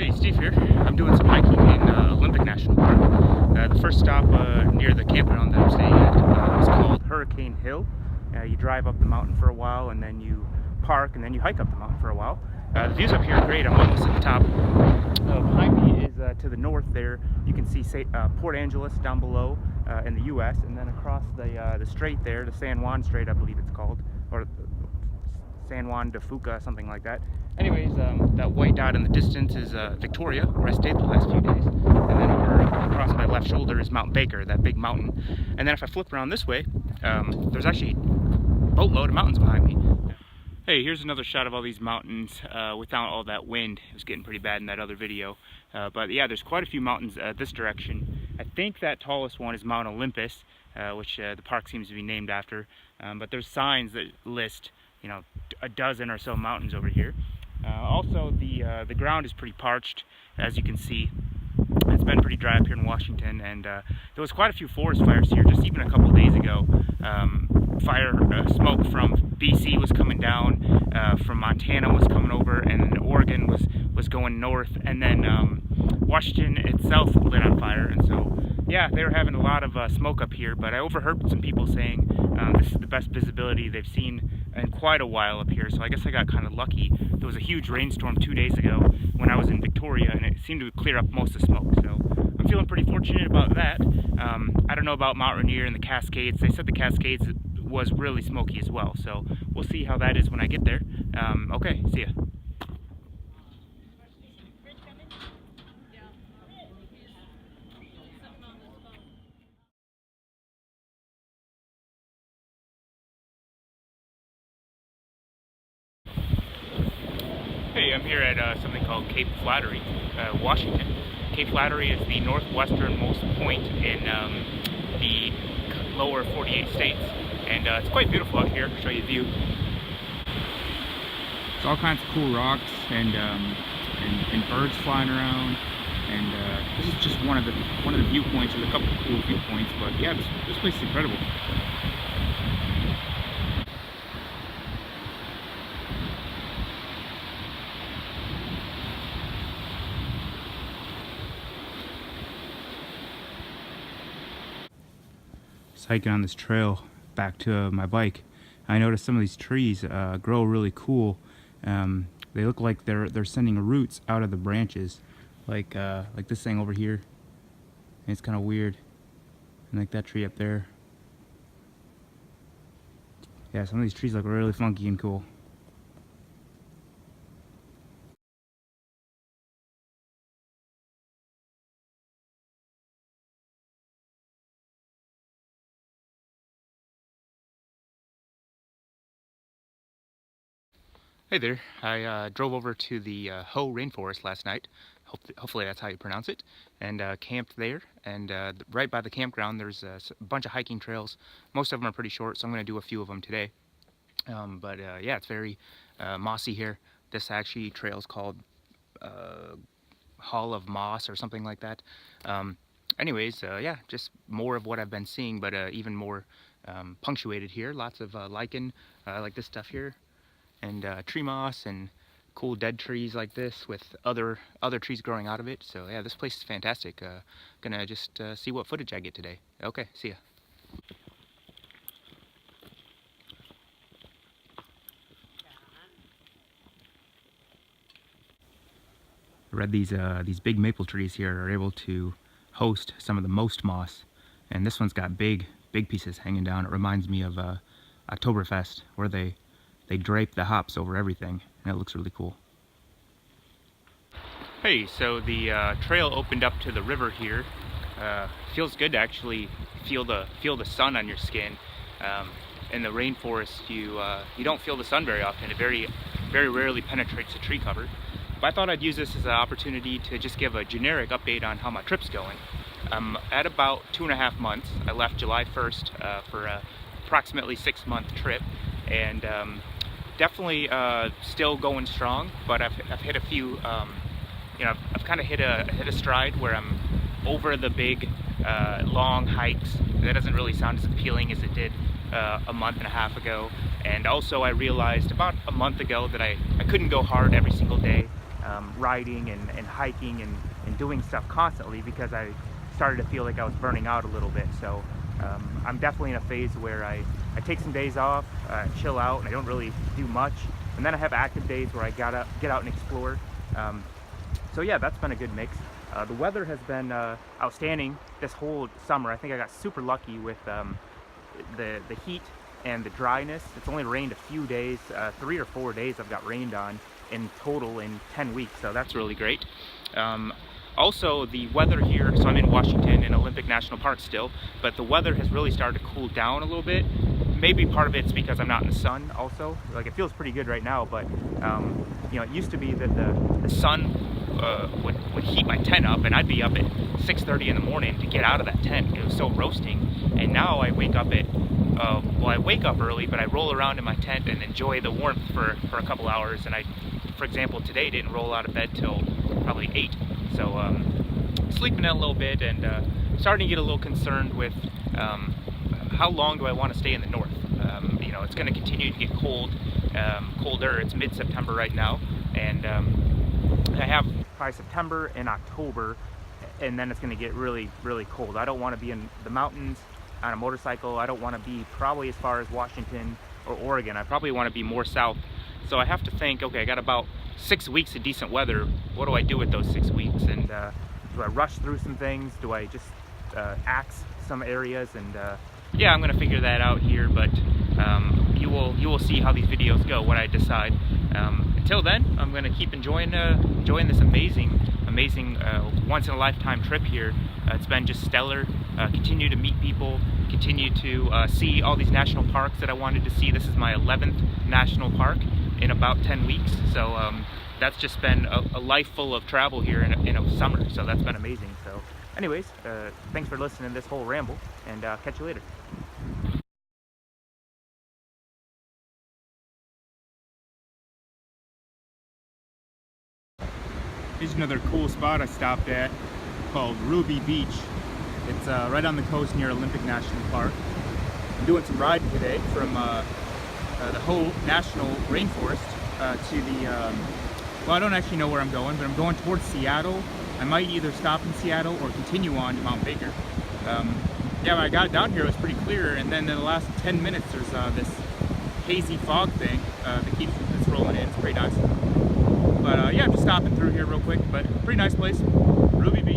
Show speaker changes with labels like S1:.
S1: Hey, Steve here. I'm doing some hiking in Olympic National Park. The first stop near the campground that I'm staying at is called Hurricane Hill. You drive up the mountain for a while and then you park and then you hike up the mountain for a while. The views up here are great. I'm almost at the top. Behind me is to the north there. You can see Port Angeles down below in the U.S. and then across the strait there, the San Juan Strait I believe it's called, or San Juan de Fuca, something like that. Anyways, that white dot in the distance is Victoria, where I stayed the last few days. And then over across my left shoulder is Mount Baker, that big mountain. And then if I flip around this way, there's actually a boatload of mountains behind me. Hey, here's another shot of all these mountains without all that wind. It was getting pretty bad in that other video. But yeah, there's quite a few mountains this direction. I think that tallest one is Mount Olympus, which the park seems to be named after. But there's signs that list, you know, a dozen or so mountains over here. Also, the ground is pretty parched, as you can see. It's been pretty dry up here in Washington, and there was quite a few forest fires here just even a couple of days ago. Smoke from BC was coming down, from Montana was coming over, and Oregon was going north, and then Washington itself lit on fire. And so yeah, they were having a lot of smoke up here, but I overheard some people saying this is the best visibility they've seen in quite a while up here, so I guess I got kind of lucky. There was a huge rainstorm 2 days ago when I was in Victoria, and it seemed to clear up most of the smoke, so I'm feeling pretty fortunate about that. I don't know about Mount Rainier and the Cascades. They said the Cascades was really smoky as well, so we'll see how that is when I get there. Okay, see ya. Hey, I'm here at something called Cape Flattery, Washington. Cape Flattery is the northwesternmost point in the lower 48 states, and it's quite beautiful out here. I'll show you a view. There's all kinds of cool rocks and birds flying around, and this is just one of the viewpoints. There's a couple of cool viewpoints, but yeah, this place is incredible. Hiking on this trail back to my bike, I noticed some of these trees grow really cool. They look like they're sending roots out of the branches, like this thing over here. And it's kind of weird, and like that tree up there. Yeah, some of these trees look really funky and cool. Hey there, I drove over to the Rainforest last night, hopefully that's how you pronounce it, and camped there. And right by the campground there's a bunch of hiking trails. Most of them are pretty short, so I'm going to do a few of them today. But yeah, it's very mossy here. This actually trail is called Hall of Moss or something like that. Anyways, yeah, just more of what I've been seeing, but even more punctuated here. Lots of lichen, like this stuff here, and tree moss and cool dead trees like this with other trees growing out of it. So yeah, this place is fantastic. Gonna just see what footage I get today. Okay, see ya. I read these big maple trees here are able to host some of the most moss, and this one's got big pieces hanging down. It reminds me of Oktoberfest, where they drape the hops over everything, and it looks really cool. Hey, so the trail opened up to the river here. Feels good to actually feel the sun on your skin. In the rainforest, you don't feel the sun very often. It very rarely penetrates the tree cover. But I thought I'd use this as an opportunity to just give a generic update on how my trip's going. I'm at about 2.5 months. I left July 1st for a approximately 6-month trip, and definitely still going strong. But I've hit a few, you know, I've kind of hit a stride where I'm over the big long hikes. That doesn't really sound as appealing as it did a month and a half ago. And also I realized about a month ago that I couldn't go hard every single day. riding and hiking and doing stuff constantly, because I started to feel like I was burning out a little bit. So I'm definitely in a phase where I take some days off, chill out, and I don't really do much. And then I have active days where I get out and explore. So yeah, that's been a good mix. The weather has been outstanding this whole summer. I think I got super lucky with the heat and the dryness. It's only rained a few days, 3 or 4 days I've got rained on in total in 10 weeks, so that's really great. Also, the weather here, so I'm in Washington in Olympic National Park still, but the weather has really started to cool down a little bit. Maybe part of it's because I'm not in the sun also. Like, it feels pretty good right now, but you know, it used to be that the sun would heat my tent up, and I'd be up at 6:30 in the morning to get out of that tent. It was so roasting. And now I wake up at well, I wake up early, but I roll around in my tent and enjoy the warmth for a couple hours. And I, for example, today didn't roll out of bed till probably 8. So sleeping in a little bit, and starting to get a little concerned with how long do I want to stay in the north. You know, it's going to continue to get cold, colder. It's mid-September right now, and I have probably September and October, and then it's going to get really, really cold. I don't want to be in the mountains on a motorcycle. I don't want to be probably as far as Washington or Oregon. I probably want to be more south. So I have to think, okay, I got about 6 weeks of decent weather. What do I do with those 6 weeks? And do I rush through some things? Do I just axe some areas? And yeah, I'm going to figure that out here, but you will see how these videos go, what I decide. Until then, I'm going to keep enjoying this amazing once-in-a-lifetime trip here. It's been just stellar. Continue to meet people, continue to see all these national parks that I wanted to see. This is my 11th national park in about 10 weeks, so that's just been a life full of travel here in a summer, so that's been amazing. So anyways, thanks for listening to this whole ramble, and catch you later. Here's another cool spot I stopped at called Ruby Beach. It's right on the coast near Olympic National Park. I'm doing some riding today from the whole national rainforest to the, well, I don't actually know where I'm going, but I'm going towards Seattle. I might either stop in Seattle or continue on to Mount Baker. Yeah, when I got down here it was pretty clear, and then in the last 10 minutes there's this hazy fog thing that keeps rolling in. It's pretty nice. But yeah, I'm just stopping through here real quick, but pretty nice place. Ruby Beach.